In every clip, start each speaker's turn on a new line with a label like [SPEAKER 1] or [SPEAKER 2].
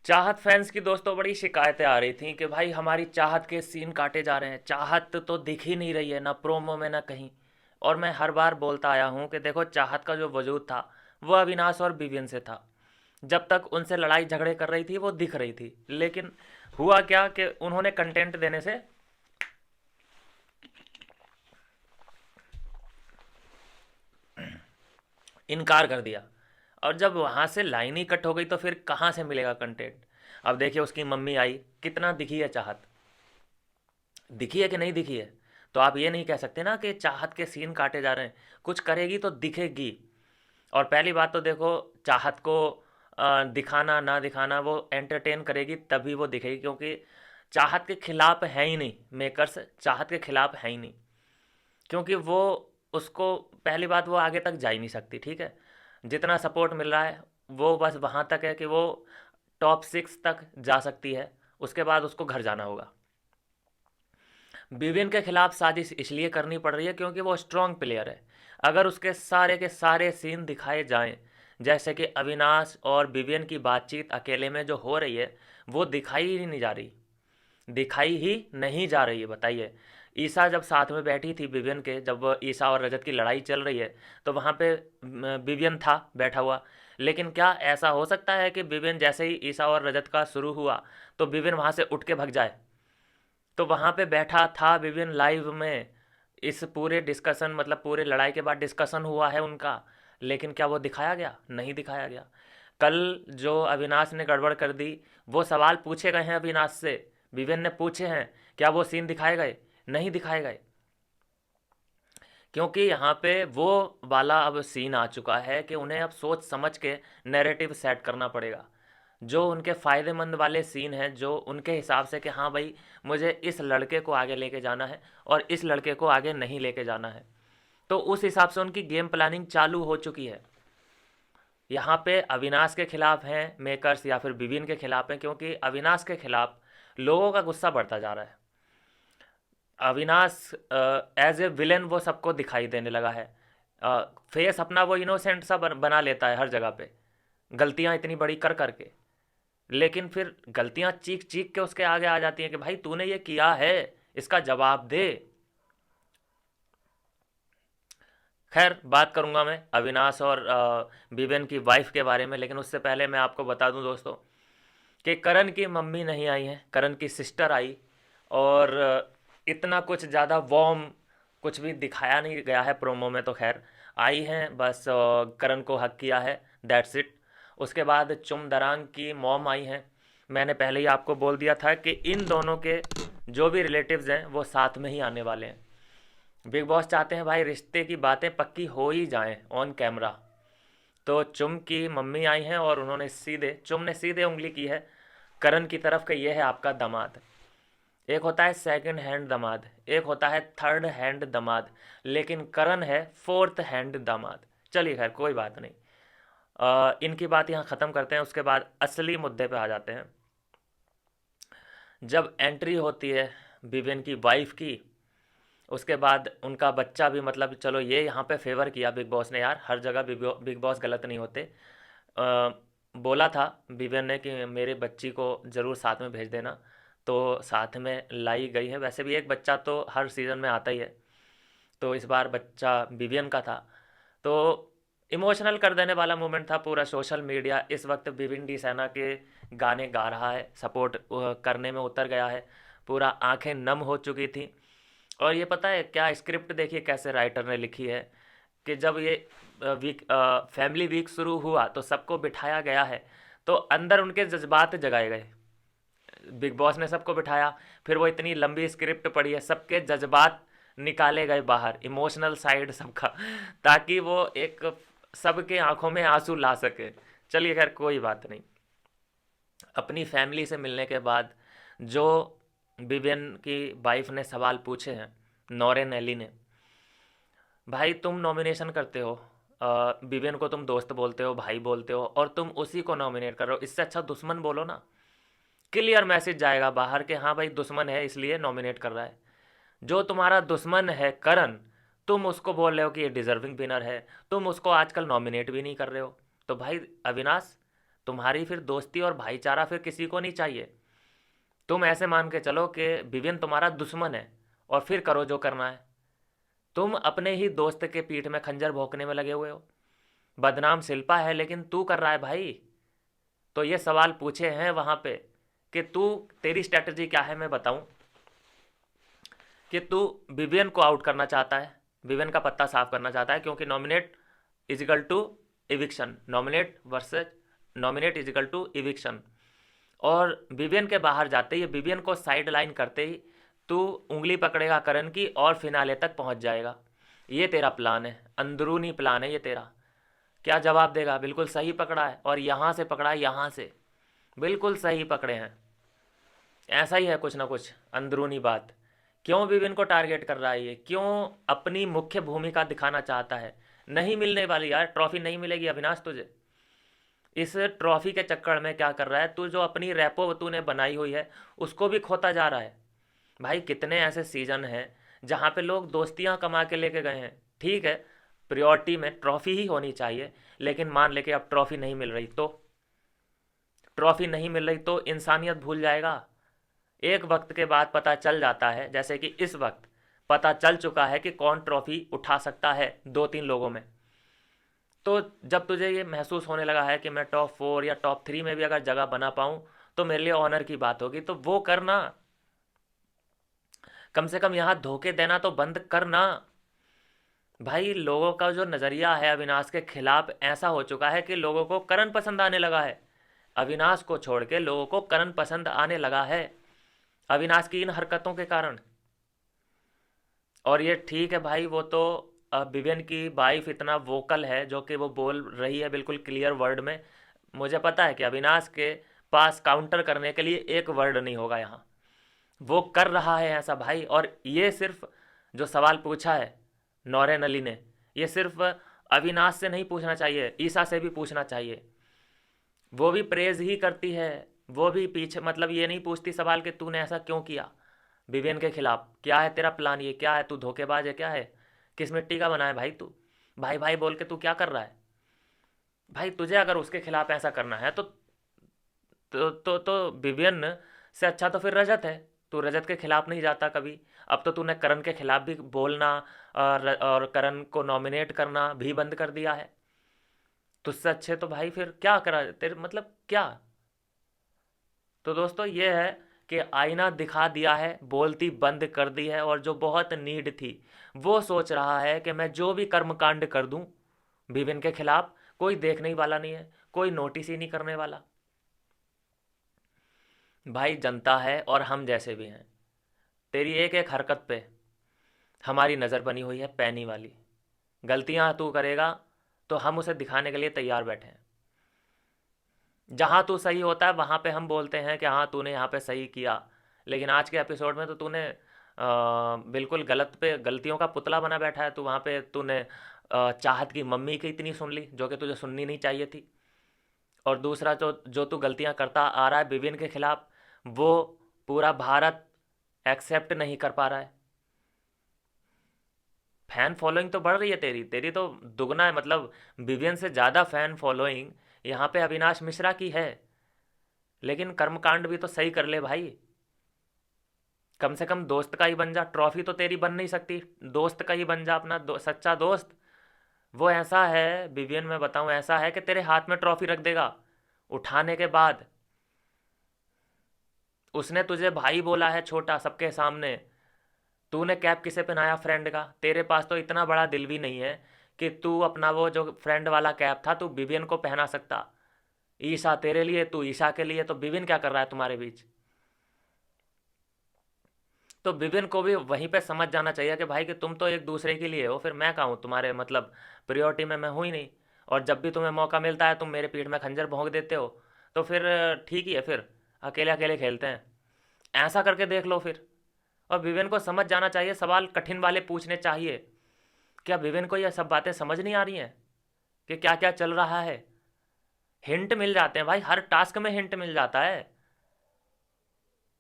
[SPEAKER 1] चाहत फैंस की दोस्तों बड़ी शिकायतें आ रही थी कि भाई हमारी चाहत के सीन काटे जा रहे हैं, चाहत तो दिख ही नहीं रही है ना प्रोमो में ना कहीं। और मैं हर बार बोलता आया हूँ कि देखो चाहत का जो वजूद था वो अविनाश और विवियन से था। जब तक उनसे लड़ाई झगड़े कर रही थी वो दिख रही थी, लेकिन हुआ क्या कि उन्होंने कंटेंट देने से इनकार कर दिया। और जब वहाँ से लाइन ही कट हो गई तो फिर कहाँ से मिलेगा कंटेंट। अब देखिए उसकी मम्मी आई, कितना दिखी है चाहत, दिखी है कि नहीं दिखी है। तो आप ये नहीं कह सकते ना कि चाहत के सीन काटे जा रहे हैं, कुछ करेगी तो दिखेगी। और पहली बात तो देखो, चाहत को दिखाना ना दिखाना वो एंटरटेन करेगी तभी वो दिखेगी, क्योंकि चाहत के खिलाफ है ही नहीं, मेकर्स चाहत के खिलाफ है ही नहीं। क्योंकि वो उसको पहली बात वो आगे तक जा ही नहीं सकती, ठीक है। जितना सपोर्ट मिल रहा है वो बस वहाँ तक है कि वो टॉप 6 तक जा सकती है, उसके बाद उसको घर जाना होगा। विवियन के खिलाफ साजिश इसलिए करनी पड़ रही है क्योंकि वो स्ट्रांग प्लेयर है। अगर उसके सारे के सारे सीन दिखाए जाएं, जैसे कि अविनाश और विवियन की बातचीत अकेले में जो हो रही है, वो दिखाई ही नहीं जा रही, दिखाई ही नहीं जा रही है। बताइए, ईसा जब साथ में बैठी थी विवियन के, जब ईसा और रजत की लड़ाई चल रही है, तो वहाँ पे विवियन था बैठा हुआ। लेकिन क्या ऐसा हो सकता है कि विवियन जैसे ही ईसा और रजत का शुरू हुआ तो विवियन वहाँ से उठ के भग जाए। तो वहाँ पे बैठा था विवियन लाइव में, इस पूरे डिस्कशन मतलब पूरे लड़ाई के बाद डिस्कशन हुआ है उनका, लेकिन क्या वो दिखाया गया? नहीं दिखाया गया। कल जो अविनाश ने गड़बड़ कर दी, वो सवाल पूछे गए हैं अविनाश से, विवियन ने पूछे हैं, क्या वो सीन दिखाए गए? नहीं दिखाए गए। क्योंकि यहाँ पे वो वाला अब सीन आ चुका है कि उन्हें अब सोच समझ के नैरेटिव सेट करना पड़ेगा। जो उनके फ़ायदेमंद वाले सीन हैं, जो उनके हिसाब से कि हाँ भाई मुझे इस लड़के को आगे लेके जाना है और इस लड़के को आगे नहीं लेके जाना है, तो उस हिसाब से उनकी गेम प्लानिंग चालू हो चुकी है। यहाँ पे अविनाश के खिलाफ हैं मेकर्स या फिर विविन के खिलाफ हैं, क्योंकि अविनाश के खिलाफ लोगों का गुस्सा बढ़ता जा रहा है। अविनाश एज ए विलेन वो सबको दिखाई देने लगा है। फेस अपना वो इनोसेंट सा बना लेता है हर जगह पे, गलतियां इतनी बड़ी कर करके। लेकिन फिर गलतियां चीख चीख के उसके आगे आ जाती हैं कि भाई तूने ये किया है, इसका जवाब दे। खैर बात करूंगा मैं अविनाश और विवेन की वाइफ के बारे में, लेकिन उससे पहले मैं आपको बता दूं दोस्तों कि करण की मम्मी नहीं आई हैं, करण की सिस्टर आई। और इतना कुछ ज़्यादा वॉर्म कुछ भी दिखाया नहीं गया है प्रोमो में, तो खैर आई हैं बस, करण को हक किया है, दैट्स इट। उसके बाद चुम दरांग की मॉम आई हैं। मैंने पहले ही आपको बोल दिया था कि इन दोनों के जो भी रिलेटिव्स हैं वो साथ में ही आने वाले हैं। बिग बॉस चाहते हैं भाई रिश्ते की बातें पक्की हो ही जाएं ऑन कैमरा। तो चुम की मम्मी आई हैं और उन्होंने सीधे, चुम ने सीधे उंगली की है करण की तरफ कि ये है आपका दामाद। एक होता है सेकंड हैंड दामाद, एक होता है थर्ड हैंड दामाद, लेकिन करण है फोर्थ हैंड दामाद। चलिए खैर कोई बात नहीं। इनकी बात यहाँ ख़त्म करते हैं, उसके बाद असली मुद्दे पे आ जाते हैं। जब एंट्री होती है विवेन की वाइफ की, उसके बाद उनका बच्चा भी, मतलब चलो ये यहाँ पे फेवर किया बिग बॉस ने, यार हर जगह बिग बॉस गलत नहीं होते। बोला था विवेन ने कि मेरे बच्ची को ज़रूर साथ में भेज देना, तो साथ में लाई गई है। वैसे भी एक बच्चा तो हर सीज़न में आता ही है, तो इस बार बच्चा विवियन का था। तो इमोशनल कर देने वाला मोमेंट था। पूरा सोशल मीडिया इस वक्त विविन डी सेना के गाने गा रहा है, सपोर्ट करने में उतर गया है, पूरा आंखें नम हो चुकी थी। और ये पता है क्या, स्क्रिप्ट देखिए कैसे राइटर ने लिखी है कि जब ये वीक फैमिली वीक शुरू हुआ तो सबको बिठाया गया है, तो अंदर उनके जज्बात जगाए गए। बिग बॉस ने सबको बिठाया, फिर वो इतनी लंबी स्क्रिप्ट पढ़ी है, सबके जज्बात निकाले गए बाहर, इमोशनल साइड सबका, ताकि वो एक सबके आंखों में आंसू ला सके। चलिए खैर कोई बात नहीं। अपनी फैमिली से मिलने के बाद जो विवियन की वाइफ ने सवाल पूछे हैं, नॉरेन एली ने, भाई तुम नॉमिनेशन करते हो, विवियन को तुम दोस्त बोलते हो, भाई बोलते हो, और तुम उसी को नॉमिनेट कर रहे हो, इससे अच्छा दुश्मन बोलो ना। क्लियर मैसेज जाएगा बाहर कि हाँ भाई दुश्मन है इसलिए नॉमिनेट कर रहा है। जो तुम्हारा दुश्मन है करण, तुम उसको बोल रहे हो कि ये डिजर्विंग विनर है, तुम उसको आजकल नॉमिनेट भी नहीं कर रहे हो। तो भाई अविनाश, तुम्हारी फिर दोस्ती और भाईचारा फिर किसी को नहीं चाहिए। तुम ऐसे मान के चलो कि विवेन तुम्हारा दुश्मन है और फिर करो जो करना है। तुम अपने ही दोस्त के पीठ में खंजर भोंकने में लगे हुए हो। बदनाम शिल्पा है लेकिन तू कर रहा है भाई। तो ये सवाल पूछे हैं वहां पे कि तू, तेरी स्ट्रेटजी क्या है मैं बताऊं। कि तू विवियन को आउट करना चाहता है, विवियन का पत्ता साफ करना चाहता है, क्योंकि nominate is equal to eviction, nominate versus nominate is equal to eviction. और विवियन के बाहर जाते ही, विवियन को साइड लाइन करते ही तू उंगली पकड़ेगा करण की और फिनाले तक पहुंच जाएगा। ये तेरा प्लान है, अंदरूनी प्लान है ये तेरा। क्या जवाब देगा? बिल्कुल सही पकड़ा है, और यहाँ से पकड़ा है, यहाँ से बिल्कुल सही पकड़े हैं। ऐसा ही है कुछ ना कुछ अंदरूनी बात। क्यों विविन को टारगेट कर रहा है ये? क्यों अपनी मुख्य भूमिका दिखाना चाहता है? नहीं मिलने वाली यार, ट्रॉफी नहीं मिलेगी अविनाश तुझे। इस ट्रॉफी के चक्कर में क्या कर रहा है तू? जो अपनी रैपो तूने बनाई हुई है उसको भी खोता जा रहा है। भाई कितने ऐसे सीजन हैं जहाँ पे लोग दोस्तियाँ कमा के लेके गए हैं। ठीक है, प्रायोरिटी में ट्रॉफी ही होनी चाहिए, लेकिन मान लेके अब ट्रॉफी नहीं मिल रही तो, ट्रॉफी नहीं मिल रही तो इंसानियत भूल जाएगा। एक वक्त के बाद पता चल जाता है, जैसे कि इस वक्त पता चल चुका है कि कौन ट्रॉफी उठा सकता है 2-3 लोगों में। तो जब तुझे ये महसूस होने लगा है कि मैं टॉप 4 या टॉप 3 में भी अगर जगह बना पाऊँ तो मेरे लिए ऑनर की बात होगी, तो वो करना। कम से कम यहाँ धोखे देना तो बंद करना। भाई लोगों का जो नज़रिया है अविनाश के खिलाफ ऐसा हो चुका है कि लोगों को करण पसंद आने लगा है। अविनाश को छोड़ के लोगों को करण पसंद आने लगा है अविनाश की इन हरकतों के कारण। और ये ठीक है भाई, वो तो विवियन की वाइफ इतना वोकल है, जो कि वो बोल रही है बिल्कुल क्लियर वर्ड में। मुझे पता है कि अविनाश के पास काउंटर करने के लिए एक वर्ड नहीं होगा यहाँ। वो कर रहा है ऐसा भाई। और ये सिर्फ जो सवाल पूछा है नौरेन अली ने, ये सिर्फ अविनाश से नहीं पूछना चाहिए, ईसा से भी पूछना चाहिए। वो भी प्रेज ही करती है, वो भी पीछे मतलब ये नहीं पूछती सवाल कि तूने ऐसा क्यों किया विवियन के खिलाफ, क्या है तेरा प्लान, ये क्या है, तू धोखेबाज है क्या है, किस मिट्टी का बना है भाई तू, भाई भाई बोल के तू क्या कर रहा है। भाई तुझे अगर उसके खिलाफ ऐसा करना है तो विवियन से अच्छा तो फिर रजत है। तू रजत के खिलाफ नहीं जाता कभी। अब तो तूने करण के खिलाफ भी बोलना और करण को नॉमिनेट करना भी बंद कर दिया है। तुझसे अच्छे तो भाई फिर क्या करा तेरे, मतलब क्या। तो दोस्तों ये है कि आईना दिखा दिया है, बोलती बंद कर दी है, और जो बहुत नीड थी वो सोच रहा है कि मैं जो भी कर्मकांड कर दूं विविन के खिलाफ, कोई देखने ही वाला नहीं है, कोई नोटिस ही नहीं करने वाला। भाई जनता है और हम जैसे भी हैं, तेरी एक एक हरकत पे हमारी नज़र बनी हुई है पैनी वाली। गलतियां तू करेगा तो हम उसे दिखाने के लिए तैयार बैठे हैं। जहाँ तू सही होता है वहाँ पे हम बोलते हैं कि हाँ तूने यहाँ पे सही किया, लेकिन आज के एपिसोड में तो तूने बिल्कुल गलत पे गलतियों का पुतला बना बैठा है। तू वहाँ पे तूने चाहत की मम्मी की इतनी सुन ली जो कि तुझे सुननी नहीं चाहिए थी। और दूसरा जो तू गलतियाँ करता आ रहा है विवियन के खिलाफ, वो पूरा भारत एक्सेप्ट नहीं कर पा रहा है। फैन फॉलोइंग तो बढ़ रही है तेरी, तेरी तो दुगना है, मतलब विवियन से ज़्यादा फैन फॉलोइंग यहाँ पे अविनाश मिश्रा की है। लेकिन कर्मकांड भी तो सही कर ले भाई। कम से कम दोस्त का ही बन जा, ट्रॉफी तो तेरी बन नहीं सकती, दोस्त का ही बन जा, अपना सच्चा दोस्त। वो ऐसा है विवियन, मैं बताऊं ऐसा है कि तेरे हाथ में ट्रॉफी रख देगा उठाने के बाद। उसने तुझे भाई बोला है छोटा सबके सामने, तूने कैप किसे पहनाया? फ्रेंड का। तेरे पास तो इतना बड़ा दिल भी नहीं है कि तू अपना वो जो फ्रेंड वाला कैप था तू विवियन को पहना सकता। ईशा तेरे लिए, तू ईशा के लिए, तो विवियन क्या कर रहा है तुम्हारे बीच? तो विवियन को भी वहीं पे समझ जाना चाहिए कि भाई कि तुम तो एक दूसरे के लिए हो, फिर मैं कहाँ हूँ तुम्हारे, मतलब प्रियोरिटी में मैं हूँ ही नहीं। और जब भी तुम्हें मौका मिलता है तुम मेरे पीठ में खंजर भोंक देते हो। तो फिर ठीक ही है, फिर अकेले अकेले खेलते हैं, ऐसा करके देख लो फिर। और विवेन को समझ जाना चाहिए, सवाल कठिन वाले पूछने चाहिए। क्या विवेन को यह सब बातें समझ नहीं आ रही हैं कि क्या क्या चल रहा है? हिंट मिल जाते हैं भाई, हर टास्क में हिंट मिल जाता है।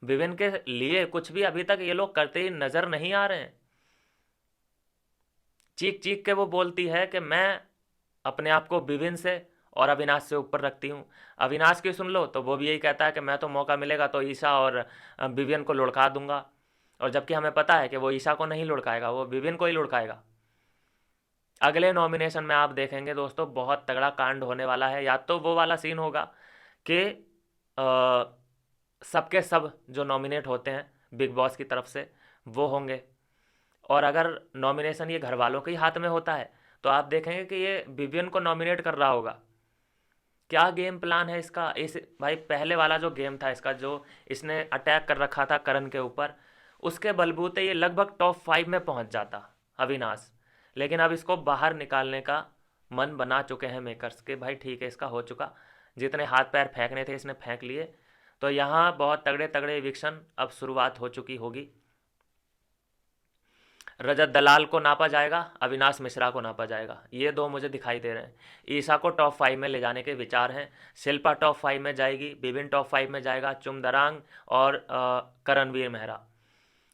[SPEAKER 1] विवेन के लिए कुछ भी अभी तक ये लोग करते ही नजर नहीं आ रहे हैं। चीख चीख के वो बोलती है कि मैं अपने आप को विवेन से और अविनाश से ऊपर रखती हूँ। अविनाश की सुन लो तो वो भी यही कहता है कि मैं तो मौका मिलेगा तो ईशा और विवियन को लुढ़का दूंगा, और जबकि हमें पता है कि वो ईशा को नहीं लुढ़काएगा, वो विवियन को ही लुढ़काएगा। अगले नॉमिनेशन में आप देखेंगे दोस्तों बहुत तगड़ा कांड होने वाला है। या तो वो वाला सीन होगा कि सबके सब जो नॉमिनेट होते हैं बिग बॉस की तरफ से वो होंगे, और अगर नॉमिनेशन ये घर वालों के ही हाथ में होता है तो आप देखेंगे कि ये विवियन को नॉमिनेट कर रहा होगा। क्या गेम प्लान है इसका? इस भाई पहले वाला जो गेम था इसका, जो इसने अटैक कर रखा था करण के ऊपर, उसके बलबूते ये लगभग टॉप 5 में पहुंच जाता अविनाश। लेकिन अब इसको बाहर निकालने का मन बना चुके हैं मेकर्स के, भाई ठीक है इसका हो चुका, जितने हाथ पैर फेंकने थे इसने फेंक लिए। तो यहाँ बहुत तगड़े तगड़े इविक्शन अब शुरुआत हो चुकी होगी। रजत दलाल को नापा जाएगा, अविनाश मिश्रा को नापा जाएगा, ये दो मुझे दिखाई दे रहे हैं। ईशा को टॉप 5 में ले जाने के विचार हैं, शिल्पा टॉप 5 में जाएगी, विभिन्न टॉप 5 में जाएगा, चुमदरांग और करणवीर मेहरा,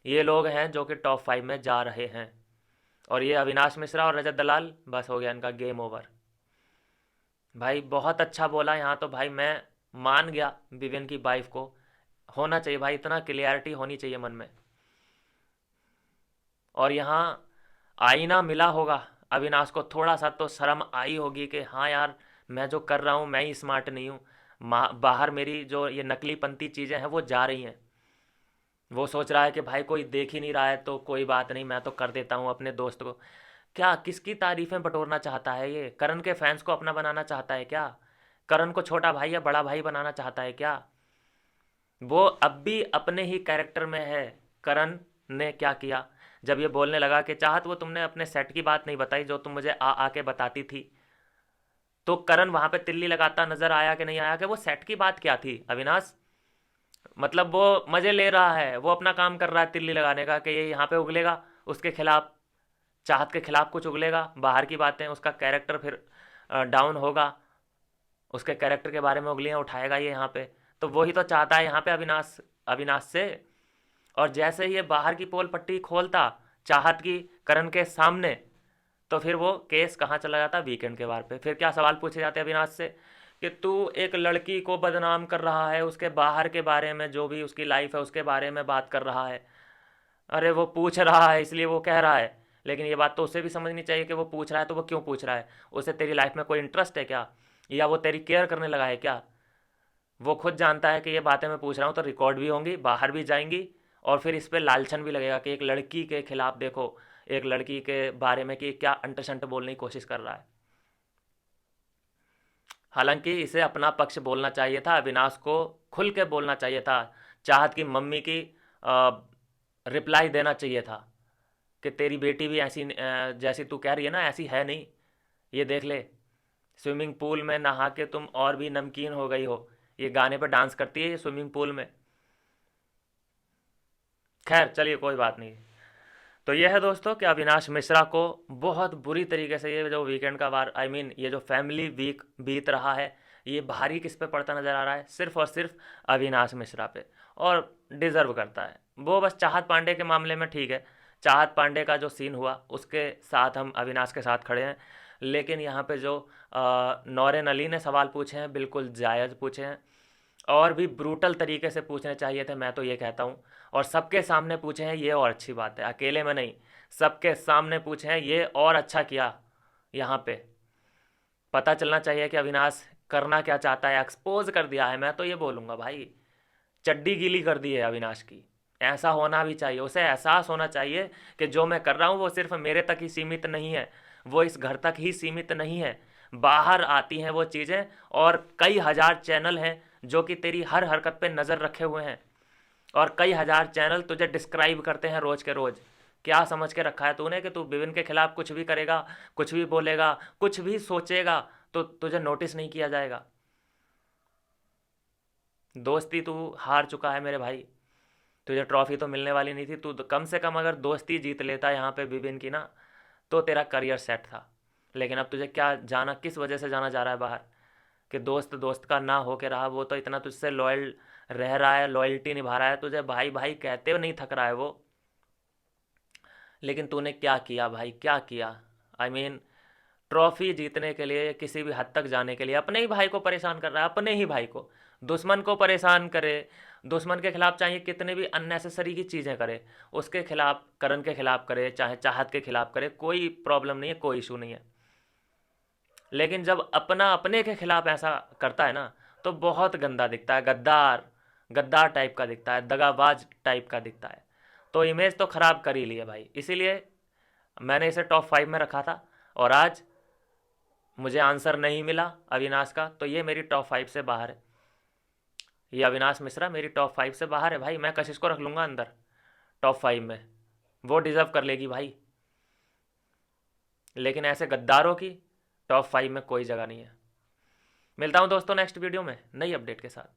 [SPEAKER 1] ये लोग हैं जो कि टॉप 5 में जा रहे हैं। और ये अविनाश मिश्रा और रजत दलाल, बस हो गया इनका गेम ओवर। भाई बहुत अच्छा बोला यहाँ तो, भाई मैं मान गया विवियन की वाइफ को। होना चाहिए भाई, इतना क्लियरिटी होनी चाहिए मन में। और यहाँ आईना मिला होगा अविनाश को, थोड़ा सा तो शर्म आई होगी कि हाँ यार मैं जो कर रहा हूँ मैं ही स्मार्ट नहीं हूँ, बाहर मेरी जो ये नकली पंती चीज़ें हैं वो जा रही हैं। वो सोच रहा है कि भाई कोई देख ही नहीं रहा है तो कोई बात नहीं, मैं तो कर देता हूँ अपने दोस्त को। क्या किसकी तारीफ़ें बटोरना चाहता है ये? करण के फैंस को अपना बनाना चाहता है क्या? करण को छोटा भाई या बड़ा भाई बनाना चाहता है क्या? वो अब भी अपने ही कैरेक्टर में है। करण ने क्या किया जब ये बोलने लगा कि चाहत वो तुमने अपने सेट की बात नहीं बताई जो तुम मुझे आ आके बताती थी, तो करण वहां पे तिल्ली लगाता नजर आया कि नहीं आया कि वो सेट की बात क्या थी अविनाश? मतलब वो मजे ले रहा है, वो अपना काम कर रहा है तिल्ली लगाने का कि ये यहाँ पे उगलेगा उसके खिलाफ, चाहत के खिलाफ कुछ उगलेगा, बाहर की बातें, उसका कैरेक्टर फिर डाउन होगा, उसके कैरेक्टर के बारे में उंगलियां उठाएगा ये यहाँ पे। तो वही तो चाहता है यहाँ पे अविनाश, अविनाश से। और जैसे ही ये बाहर की पोल पट्टी खोलता चाहत की करण के सामने, तो फिर वो केस कहाँ चला जाता? वीकेंड के बार पे। फिर क्या सवाल पूछे जाते हैं अविनाश से कि तू एक लड़की को बदनाम कर रहा है, उसके बाहर के बारे में जो भी उसकी लाइफ है उसके बारे में बात कर रहा है। अरे वो पूछ रहा है इसलिए वो कह रहा है, लेकिन ये बात तो उसे भी समझनी चाहिए कि वो पूछ रहा है तो वो क्यों पूछ रहा है, उसे तेरी लाइफ में कोई इंटरेस्ट है क्या, या वो तेरी केयर करने लगा है क्या? वो खुद जानता है कि ये बातें मैं पूछ रहा हूँ तो रिकॉर्ड भी होंगी, बाहर भी जाएंगी, और फिर इस पर लालछन भी लगेगा कि एक लड़की के खिलाफ देखो, एक लड़की के बारे में कि क्या अंटशंट बोलने की कोशिश कर रहा है। हालांकि इसे अपना पक्ष बोलना चाहिए था, अविनाश को खुल के बोलना चाहिए था, चाहत की मम्मी की रिप्लाई देना चाहिए था कि तेरी बेटी भी ऐसी जैसी तू कह रही है ना ऐसी है नहीं, ये देख ले, स्विमिंग पूल में नहा के तुम और भी नमकीन हो गई हो, ये गाने पर डांस करती है ये स्विमिंग पूल में। खैर चलिए कोई बात नहीं। तो यह है दोस्तों कि अविनाश मिश्रा को बहुत बुरी तरीके से ये जो वीकेंड का वार ये जो फैमिली वीक बीत रहा है, ये भारी किस पे पड़ता नज़र आ रहा है? सिर्फ और सिर्फ अविनाश मिश्रा पे। और डिज़र्व करता है वो। बस चाहत पांडे के मामले में ठीक है, चाहत पांडे का जो सीन हुआ उसके साथ हम अविनाश के साथ खड़े हैं, लेकिन यहाँ पे जो नौरेन अली ने सवाल पूछे हैं बिल्कुल जायज़ पूछे हैं, और भी ब्रूटल तरीके से पूछने चाहिए थे मैं तो ये कहता हूँ। और सबके सामने पूछे हैं ये और अच्छी बात है, अकेले में नहीं, सबके सामने पूछे हैं ये और अच्छा किया। यहाँ पे पता चलना चाहिए कि अविनाश करना क्या चाहता है, एक्सपोज कर दिया है, मैं तो ये बोलूँगा भाई चड्डी गीली कर दी है अविनाश की। ऐसा होना भी चाहिए, उसे एहसास होना चाहिए कि जो मैं कर रहा हूँ वो सिर्फ मेरे तक ही सीमित नहीं है, वो इस घर तक ही सीमित नहीं है, बाहर आती हैं वो चीज़ें, और कई हजार चैनल हैं जो कि तेरी हर हरकत पे नज़र रखे हुए हैं, और कई हजार चैनल तुझे डिस्क्राइब करते हैं रोज़ के रोज़। क्या समझ के रखा है तूने कि तू विभिन्न के खिलाफ कुछ भी करेगा, कुछ भी बोलेगा, कुछ भी सोचेगा तो तुझे नोटिस नहीं किया जाएगा? दोस्ती तू हार चुका है मेरे भाई, तुझे ट्रॉफी तो मिलने वाली नहीं थी, तू तो कम से कम अगर दोस्ती जीत लेता यहाँ पे विभिन्न की ना, तो तेरा करियर सेट था। लेकिन अब तुझे क्या जाना, किस वजह से जाना जा रहा है बाहर कि दोस्त दोस्त का ना हो के रहा, वो तो इतना तुझसे लॉयल रह रहा है, लॉयल्टी निभा रहा है, तुझे भाई भाई कहते हुए नहीं थक रहा है वो। लेकिन तूने क्या किया भाई, क्या किया? I mean, ट्रॉफी जीतने के लिए, किसी भी हद तक जाने के लिए अपने ही भाई को परेशान कर रहा है, अपने ही भाई को। दुश्मन को परेशान करे, दुश्मन के खिलाफ चाहे कितने भी अननेसेसरी की चीज़ें करे, उसके खिलाफ, करण के खिलाफ करे, चाहे चाहत के खिलाफ करे, कोई प्रॉब्लम नहीं है, कोई इशू नहीं है। लेकिन जब अपना अपने के खिलाफ ऐसा करता है ना, तो बहुत गंदा दिखता है, गद्दार, गद्दार टाइप का दिखता है, दगाबाज टाइप का दिखता है। तो इमेज तो ख़राब कर ही ली है भाई, इसीलिए मैंने इसे टॉप 5 में रखा था। और आज मुझे आंसर नहीं मिला अविनाश का, तो ये मेरी टॉप 5 से बाहर है। ये अविनाश मिश्रा मेरी टॉप 5 से बाहर है भाई। मैं कशिश को रख लूँगा अंदर टॉप 5 में, वो डिज़र्व कर लेगी भाई। लेकिन ऐसे गद्दारों की टॉप 5 में कोई जगह नहीं है। मिलता हूँ दोस्तों नेक्स्ट वीडियो में नई अपडेट के साथ।